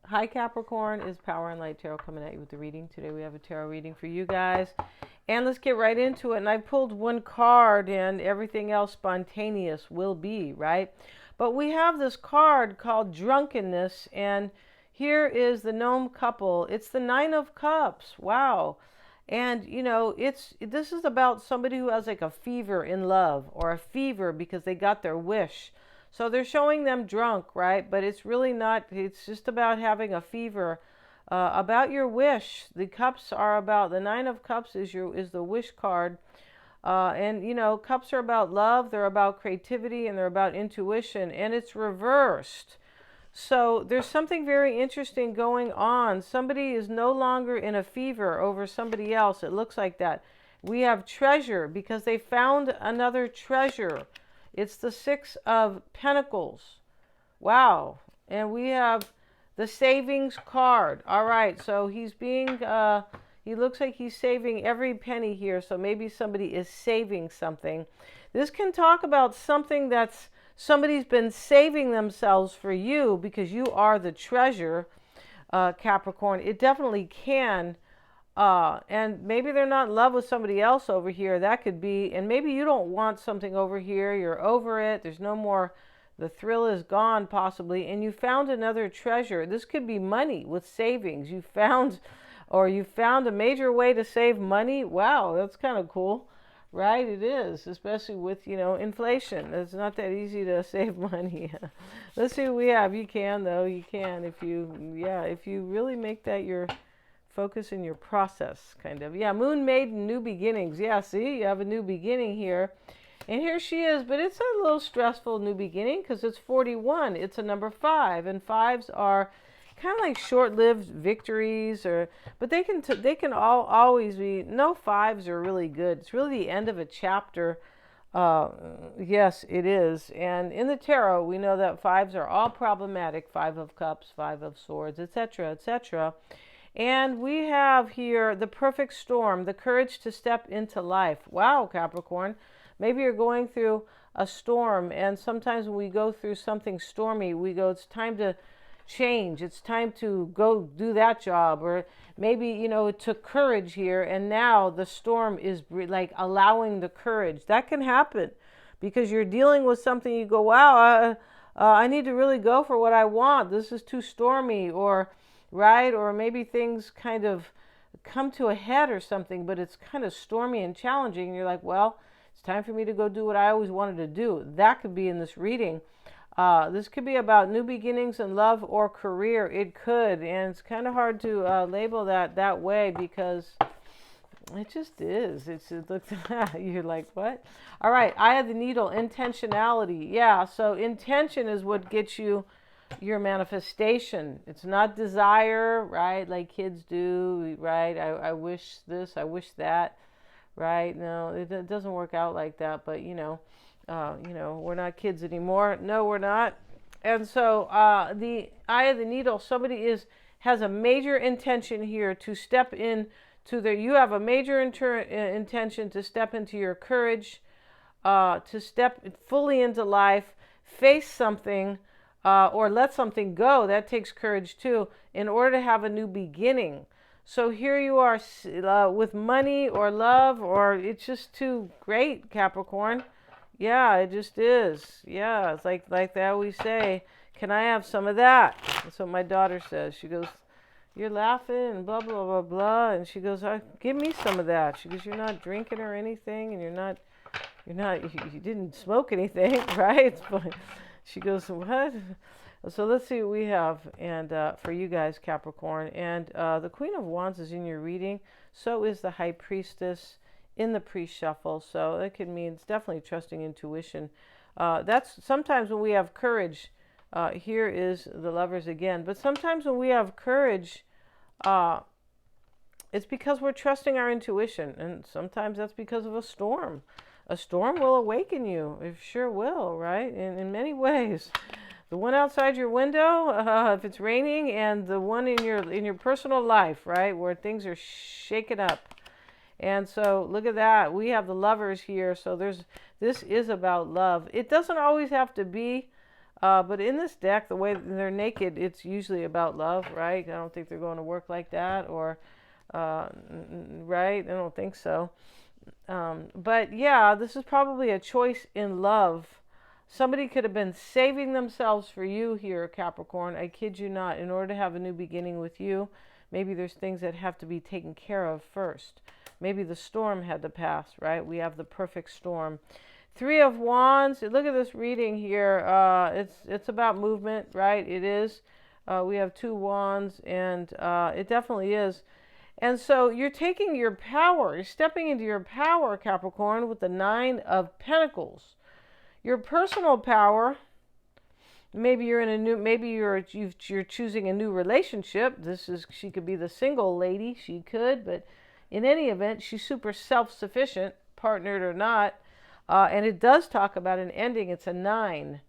Hi Capricorn, is Power and Light Tarot coming at you with the reading. Today we have a tarot reading for you guys. And let's get right into it. And I pulled one card and everything else spontaneous will be, right? But we have this card called Drunkenness, and here is the gnome couple. It's the Nine of Cups. Wow. And this is about somebody who has like a fever in love, or a fever because they got their wish. So they're showing them drunk, right? But it's really not. It's just about having a fever, about your wish. The cups are about, the Nine of Cups is the wish card. And cups are about love, they're about creativity, and they're about intuition, and it's reversed. So there's something very interesting going on. Somebody is no longer in a fever over somebody else. It looks like that. We have treasure because they found another treasure. It's the Six of Pentacles. Wow. And we have the savings card. All right. So he's being, he looks like he's saving every penny here. So maybe somebody is saving something. This can talk about something that's somebody's been saving themselves for you because you are the treasure, Capricorn. It definitely can. And maybe they're not in love with somebody else over here. That could be. And maybe you don't want something over here. You're over it. There's no more. The thrill is gone possibly. And you found another treasure. This could be money with savings. You found a major way to save money. Wow, that's kind of cool. Right, it is, especially with, inflation. It's not that easy to save money. Let's see what we have. You can, though. You can if you really make that your focus in your process, kind of. Yeah, Moon Maiden, new beginnings. Yeah, see, you have a new beginning here. And here she is, but it's a little stressful new beginning because it's 41. It's a number 5, and 5s are kind of like short-lived victories, but they can always be. No 5s are really good. It's really the end of a chapter. Yes, it is. And in the tarot, we know that 5s are all problematic. 5 of Cups, 5 of Swords, etc., etc. And we have here the perfect storm, the courage to step into life. Wow, Capricorn. Maybe you're going through a storm, and sometimes when we go through something stormy, we go, it's time to change. It's time to go do that job. Or maybe, it took courage here, and now the storm is like allowing the courage. That can happen because you're dealing with something. You go, wow, I need to really go for what I want. This is too stormy, or right, or maybe things kind of come to a head or something, but it's kind of stormy and challenging, and you're like, well, it's time for me to go do what I always wanted to do. That could be in this reading. This could be about new beginnings in love or career. It could, and it's kind of hard to label that way because it just is. It looks, you're like, what? All right, Eye of the Needle, intentionality. Yeah, so intention is what gets you your manifestation. It's not desire, right? Like kids do, right? I wish this, I wish that, right? No, it doesn't work out like that, but we're not kids anymore. No, we're not. And so the Eye of the Needle, somebody has a major intention here to step in to their, you have a major intention to step into your courage, to step fully into life, face something, or let something go. That takes courage too, in order to have a new beginning. So here you are with money or love, or it's just too great, Capricorn. Yeah, it just is. Yeah, it's like they always say, can I have some of that? That's what my daughter says. She goes, you're laughing and blah, blah, blah, blah. And she goes, give me some of that. She goes, you're not drinking or anything, and you didn't smoke anything, right? But she goes, what? So let's see what we have, and for you guys, Capricorn. And the Queen of Wands is in your reading. So is the High Priestess in the pre-shuffle. So that could mean it's definitely trusting intuition. That's sometimes when we have courage. Here is the Lovers again. But sometimes when we have courage, it's because we're trusting our intuition. And sometimes that's because of a storm. A storm will awaken you. It sure will, right? In many ways. The one outside your window, if it's raining, and the one in your personal life, right, where things are shaken up. And so look at that. We have the Lovers here. So this is about love. It doesn't always have to be But in this deck, the way they're naked, it's usually about love, right? I don't think they're going to work like that, or right? I don't think so. But yeah, this is probably a choice in love. Somebody could have been saving themselves for you here, Capricorn. I kid you not. In order to have a new beginning with you, maybe there's things that have to be taken care of first. Maybe the storm had to pass, right? We have the perfect storm. Three of Wands. Look at this reading here. It's about movement, right? It is. We have two wands, and it definitely is. And so you're taking your power. You're stepping into your power, Capricorn, with the Nine of Pentacles. Your personal power. Maybe you're in a new. Maybe you're choosing a new relationship. She could be the single lady. She could, but in any event, she's super self-sufficient, partnered or not. And it does talk about an ending. It's a 9,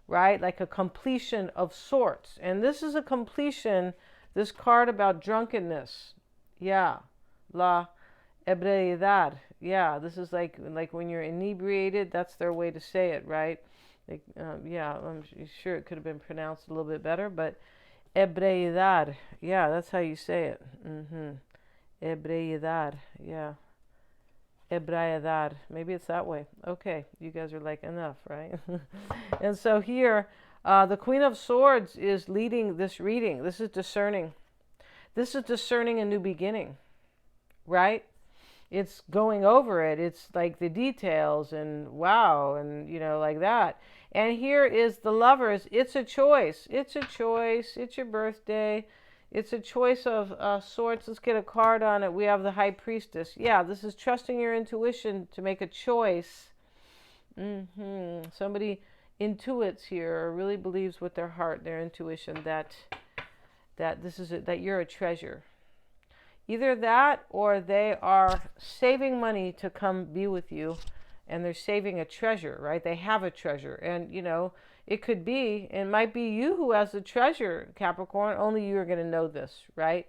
right? Like a completion of sorts. And this is a completion, this card about drunkenness. Yeah. La ebriedad. Yeah, this is like when you're inebriated, that's their way to say it, right? Like, yeah, I'm sure it could have been pronounced a little bit better, but ebriedad. Yeah, that's how you say it. Ebriedad. Yeah. Ebriedad. Maybe it's that way. Okay, you guys are like, enough, right? And so here, the Queen of Swords is leading this reading. This is discerning. This is discerning a new beginning, right? It's going over it. It's like the details and wow, and like that. And here is the Lovers. It's a choice. It's a choice. It's your birthday. It's a choice of sorts. Let's get a card on it. We have the High Priestess. Yeah, this is trusting your intuition to make a choice. Somebody intuits here, or really believes with their heart, their intuition, that that you're a treasure. Either that, or they are saving money to come be with you, and they're saving a treasure, right? They have a treasure, and it could be, it might be you who has the treasure, Capricorn. Only you are going to know this, right?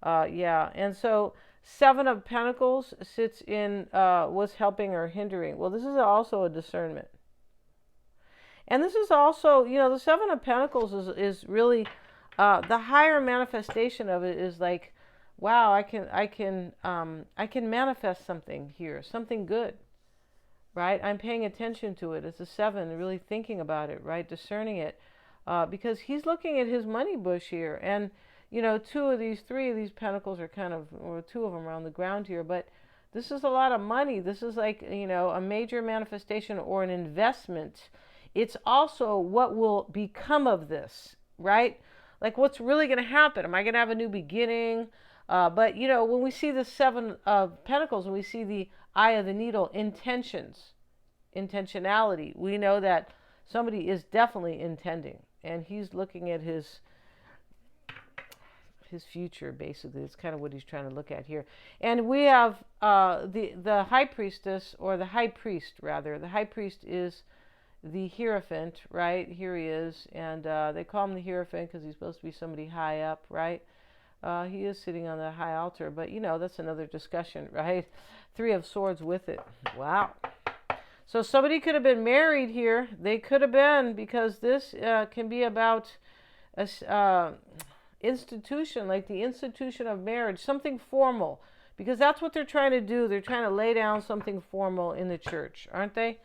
Yeah. And so 7 of Pentacles sits in what's helping or hindering. Well, this is also a discernment. And this is also, the 7 of Pentacles is really the higher manifestation of it is like, wow, I can manifest something here, something good. Right? I'm paying attention to it. It's a 7, really thinking about it, right? Discerning it. Because he's looking at his money bush here. And, 3 of these pentacles are kind of, or 2 of them are on the ground here. But this is a lot of money. This is like, a major manifestation or an investment. It's also what will become of this, right? Like what's really going to happen. Am I going to have a new beginning? But, when we see the 7 of Pentacles, when we see the Eye of the Needle, intentionality, we know that somebody is definitely intending, and he's looking at his future, basically. It's kind of what he's trying to look at here. And we have the High Priestess, or the High Priest, rather. The High Priest is the Hierophant, right? Here he is, and they call him the Hierophant because he's supposed to be somebody high up, right? He is sitting on the high altar, but that's another discussion, right? 3 of Swords with it. Wow. So somebody could have been married here. They could have been, because this can be about a institution, like the institution of marriage, something formal, because that's what they're trying to do. They're trying to lay down something formal in the church, aren't they?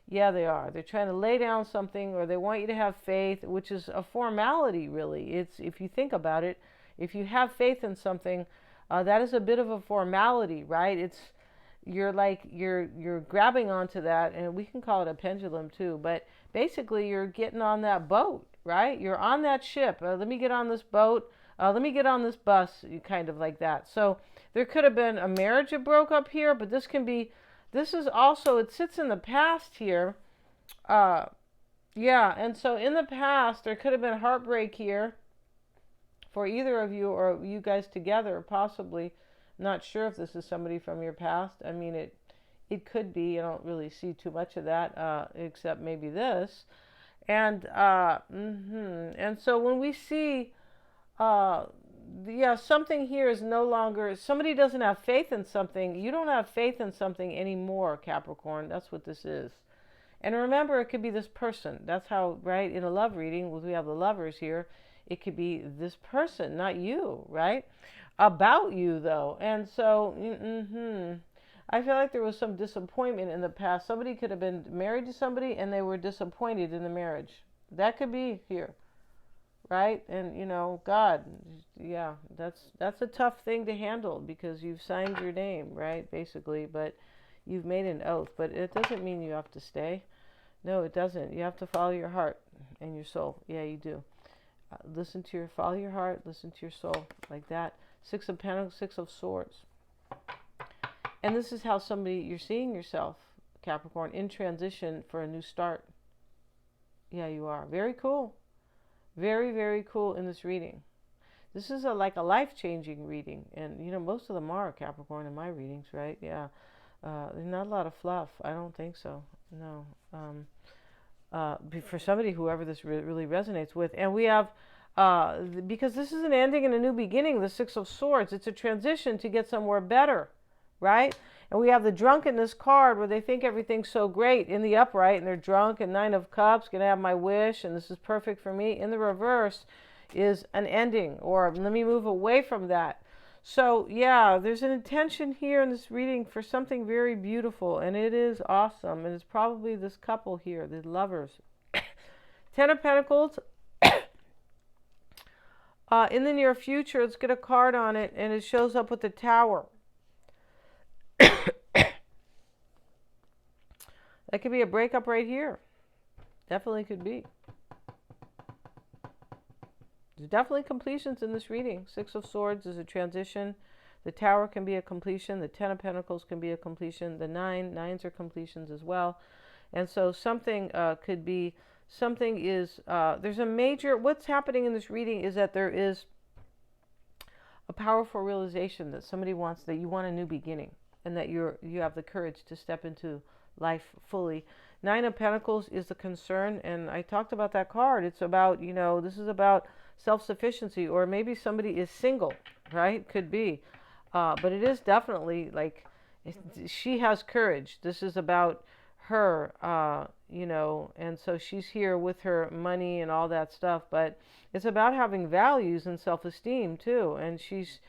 Yeah, they are. They're trying to lay down something, or they want you to have faith, which is a formality, really. It's, if you think about it, if you have faith in something, that is a bit of a formality, right? You're grabbing onto that, and we can call it a pendulum too, but basically you're getting on that boat, right? You're on that ship. Let me get on this boat. Let me get on this bus, kind of like that. So there could have been a marriage that broke up here, but this is also, it sits in the past here. Yeah, and so in the past, there could have been heartbreak here for either of you, or you guys together, possibly. Not sure if this is somebody from your past. I mean, it could be. I don't really see too much of that, except maybe this. And and so when we see, something here is no longer, somebody doesn't have faith in something. You don't have faith in something anymore, Capricorn. That's what this is. And remember, it could be this person. That's how, right? In a love reading, we have the lovers here. It could be this person, not you, right? About you, though. And so, I feel like there was some disappointment in the past. Somebody could have been married to somebody and they were disappointed in the marriage. That could be here, right? And God, yeah, that's a tough thing to handle because you've signed your name, right? Basically, but you've made an oath. But it doesn't mean you have to stay. No, it doesn't. You have to follow your heart and your soul. Yeah, you do. Follow your heart, listen to your soul, like that. Six of Pentacles, Six of Swords. And this is how you're seeing yourself, Capricorn, in transition for a new start. Yeah, you are. Very cool. Very, very cool in this reading. This is like a life-changing reading. And, most of them are Capricorn in my readings, right? Yeah. There's not a lot of fluff. I don't think so. No. For somebody, whoever this really resonates with. And we have, because this is an ending and a new beginning, the Six of Swords. It's a transition to get somewhere better, right? And we have the drunkenness card where they think everything's so great in the upright and they're drunk, and Nine of Cups, gonna have my wish and this is perfect for me. In the reverse is an ending, or let me move away from that. So yeah, there's an intention here in this reading for something very beautiful, and it is awesome. And it's probably this couple here, the lovers. Ten of Pentacles. In the near future, let's get a card on it, and it shows up with the Tower. That could be a breakup right here. Definitely could be. There's definitely completions in this reading. Six of Swords is a transition. The Tower can be a completion. The Ten of Pentacles can be a completion. The nines are completions as well. And so something could be, something is, there's a major, what's happening in this reading is that there is a powerful realization that somebody wants, that you want a new beginning, and that you have the courage to step into life fully. Nine of Pentacles is the concern, and I talked about that card. It's about, this is about self-sufficiency, or maybe somebody is single, right? Could be. But it is definitely like, she has courage. This is about her, and so she's here with her money and all that stuff, but it's about having values and self-esteem too. And she's,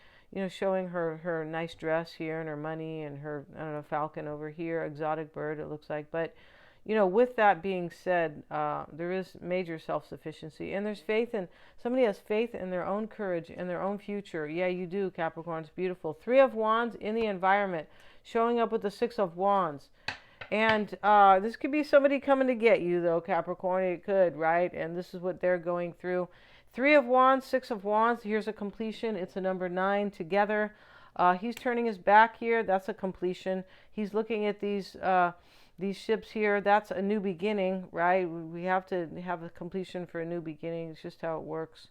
showing her nice dress here and her money and her, I don't know, falcon over here, exotic bird it looks like. But with that being said, there is major self-sufficiency, and there's faith in, somebody has faith in their own courage and their own future. Yeah, you do, Capricorn. It's beautiful. Three of Wands in the environment, showing up with the Six of Wands. And this could be somebody coming to get you, though, Capricorn. It could, right? And this is what they're going through. Three of Wands, Six of Wands. Here's a completion. It's a number 9 together. He's turning his back here. That's a completion. He's looking at these ships here. That's a new beginning, right? We have to have a completion for a new beginning. It's just how it works.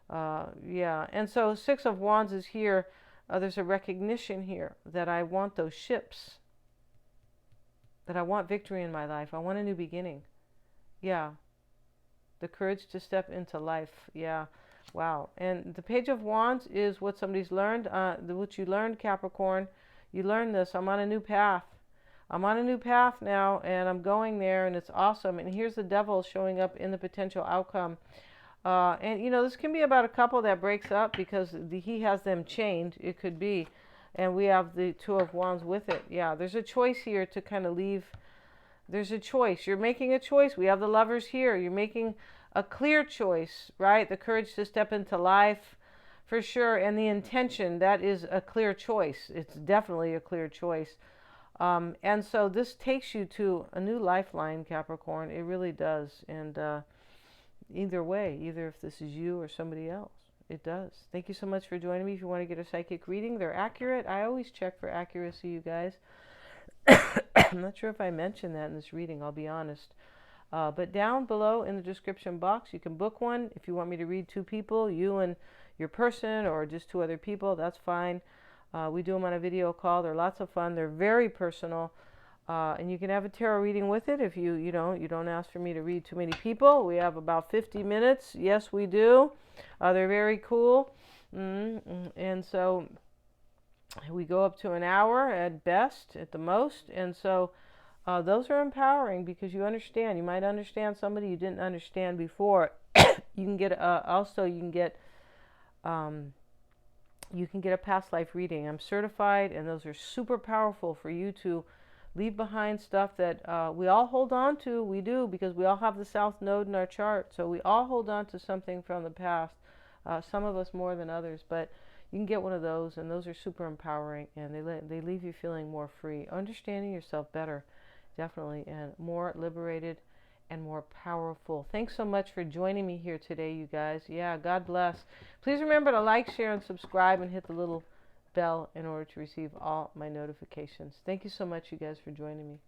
Yeah. And so Six of Wands is here. There's a recognition here that I want those ships, that I want victory in my life. I want a new beginning. Yeah. The courage to step into life. Yeah. Wow. And the Page of Wands is what somebody's learned. What you learned, Capricorn. You learned this. I'm on a new path. I'm on a new path now, and I'm going there, and it's awesome. And here's the Devil showing up in the potential outcome. And, this can be about a couple that breaks up because he has them chained. It could be. And we have the Two of Wands with it. Yeah, there's a choice here to kind of leave. There's a choice. You're making a choice. We have the Lovers here. You're making a clear choice, right? The courage to step into life, for sure. And the intention, that is a clear choice. It's definitely a clear choice. And so this takes you to a new lifeline, Capricorn. It really does. And either way, either if this is you or somebody else, it does. Thank you so much for joining me. If you want to get a psychic reading, they're accurate. I always check for accuracy, you guys. I'm not sure if I mentioned that in this reading, I'll be honest. But down below in the description box, you can book one. If you want me to read 2 people, you and your person, or just 2 other people, that's fine. We do them on a video call. They're lots of fun. They're very personal. And you can have a tarot reading with it if you don't ask for me to read too many people. We have about 50 minutes. Yes, we do. They're very cool. And so we go up to an hour at best, at the most. And so Those are empowering because you understand. You might understand somebody you didn't understand before. You can get also um, you can get a past life reading. I'm certified, and those are super powerful for you to leave behind stuff that we all hold on to. We do, because we all have the South Node in our chart. So we all hold on to something from the past, some of us more than others. But you can get one of those, and those are super empowering, and they leave you feeling more free, understanding yourself better, definitely, and more liberated and more powerful. Thanks so much for joining me here today, you guys. Yeah, God bless. Please remember to like, share, and subscribe, and hit the little bell in order to receive all my notifications. Thank you so much, you guys, for joining me.